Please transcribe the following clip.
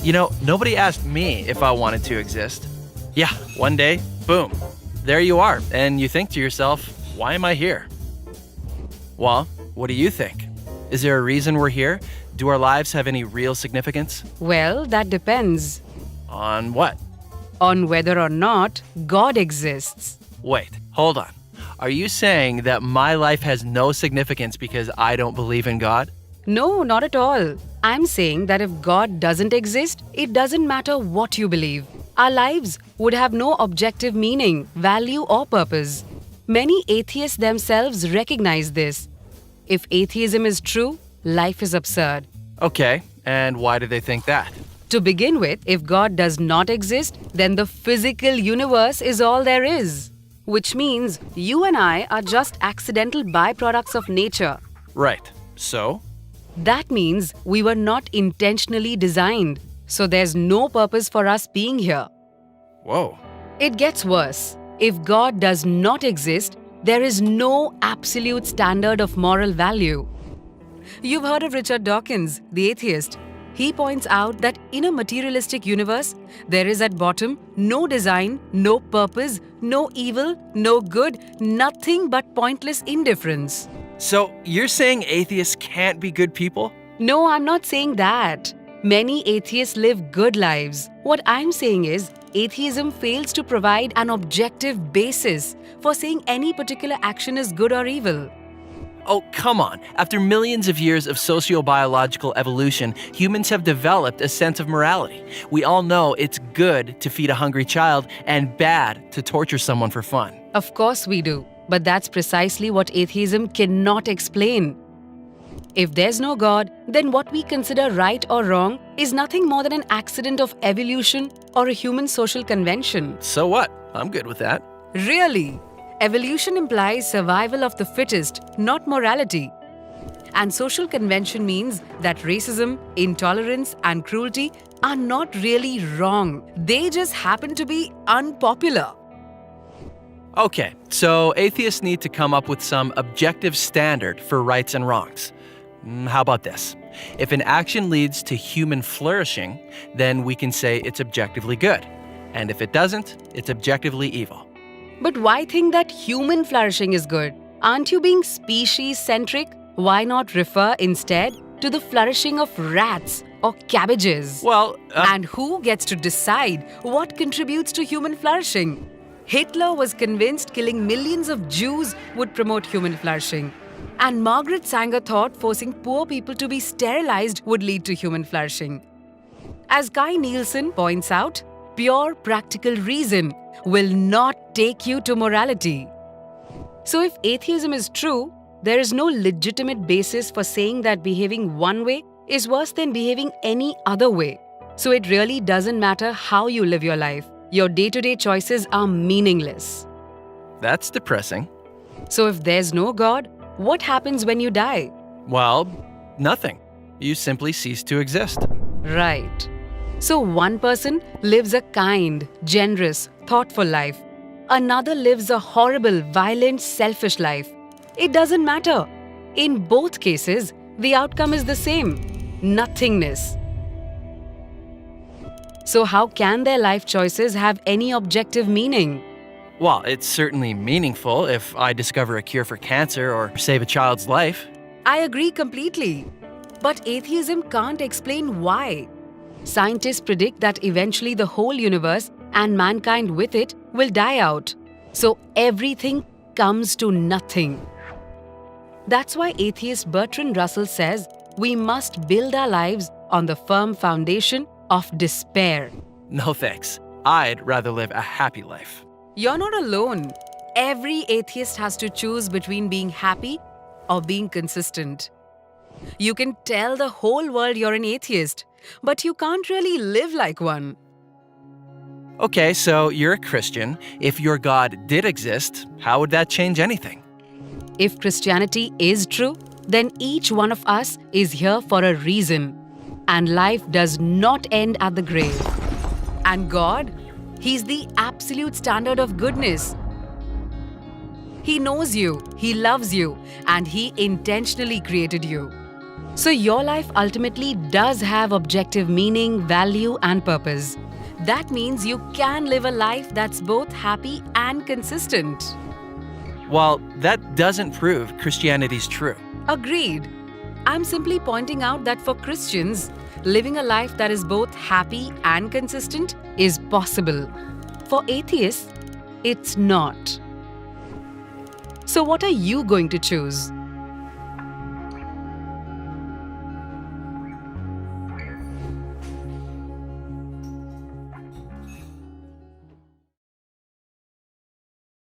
Nobody asked me if I wanted to exist. Yeah, one day, boom, there you are, and you think to yourself, why am I here? Well, what do you think? Is there a reason we're here? Do our lives have any real significance? Well, that depends On what? on whether or not God exists. Wait, hold on. Are you saying that my life has no significance because I don't believe in God? No, not at all. I'm saying that if God doesn't exist, it doesn't matter what you believe. Our lives would have no objective meaning, value, or purpose. Many atheists themselves recognize this. If atheism is true, life is absurd. Okay, and why do they think that? To begin with, if God does not exist, then the physical universe is all there is. Which means you and I are just accidental byproducts of nature. Right, so? That means we were not intentionally designed, so there's no purpose for us being here. Whoa. It gets worse. If God does not exist, there is no absolute standard of moral value. You've heard of Richard Dawkins, the atheist. He points out that in a materialistic universe, there is at bottom no design, no purpose, no evil, no good, nothing but pointless indifference. So you're saying atheists can't be good people? No, I'm not saying that. Many atheists live good lives. What I'm saying is, atheism fails to provide an objective basis for saying any particular action is good or evil. Oh, come on. After millions of years of sociobiological evolution, humans have developed a sense of morality. We all know it's good to feed a hungry child and bad to torture someone for fun. Of course we do, but that's precisely what atheism cannot explain. If there's no God, then what we consider right or wrong is nothing more than an accident of evolution or a human social convention. So what? I'm good with that. Really? Evolution implies survival of the fittest, not morality. And social convention means that racism, intolerance, and cruelty are not really wrong. They just happen to be unpopular. Okay, so atheists need to come up with some objective standard for rights and wrongs. How about this? If an action leads to human flourishing, then we can say it's objectively good. And if it doesn't, it's objectively evil. But why think that human flourishing is good? Aren't you being species-centric? Why not refer instead to the flourishing of rats or cabbages? Well, And who gets to decide what contributes to human flourishing? Hitler was convinced killing millions of Jews would promote human flourishing. And Margaret Sanger thought forcing poor people to be sterilized would lead to human flourishing. As Kai Nielsen points out, pure practical reason will not take you to morality. So if atheism is true, there is no legitimate basis for saying that behaving one way is worse than behaving any other way. So it really doesn't matter how you live your life. Your day-to-day choices are meaningless. that's depressing. So if there's no God, what happens when you die? Well, nothing. You simply cease to exist. Right. So one person lives a kind, generous, thoughtful life. Another lives a horrible, violent, selfish life. It doesn't matter. In both cases, the outcome is the same: nothingness. So how can their life choices have any objective meaning? Well, it's certainly meaningful if I discover a cure for cancer or save a child's life. I agree completely. But atheism can't explain why. Scientists predict that eventually the whole universe and mankind with it will die out. So everything comes to nothing. That's why atheist Bertrand Russell says we must build our lives on the firm foundation of despair. No thanks. I'd rather live a happy life. You're not alone. Every atheist has to choose between being happy or being consistent. You can tell the whole world you're an atheist, but you can't really live like one. Okay, so you're a Christian. If your God did exist, how would that change anything? If Christianity is true, then each one of us is here for a reason. And life does not end at the grave. And God, He's the absolute standard of goodness. He knows you, He loves you, and He intentionally created you. So your life ultimately does have objective meaning, value, and purpose. That means you can live a life that's both happy and consistent. While that doesn't prove Christianity's true. Agreed. I'm simply pointing out that for Christians, living a life that is both happy and consistent is possible. For atheists, it's not. So, what are you going to choose?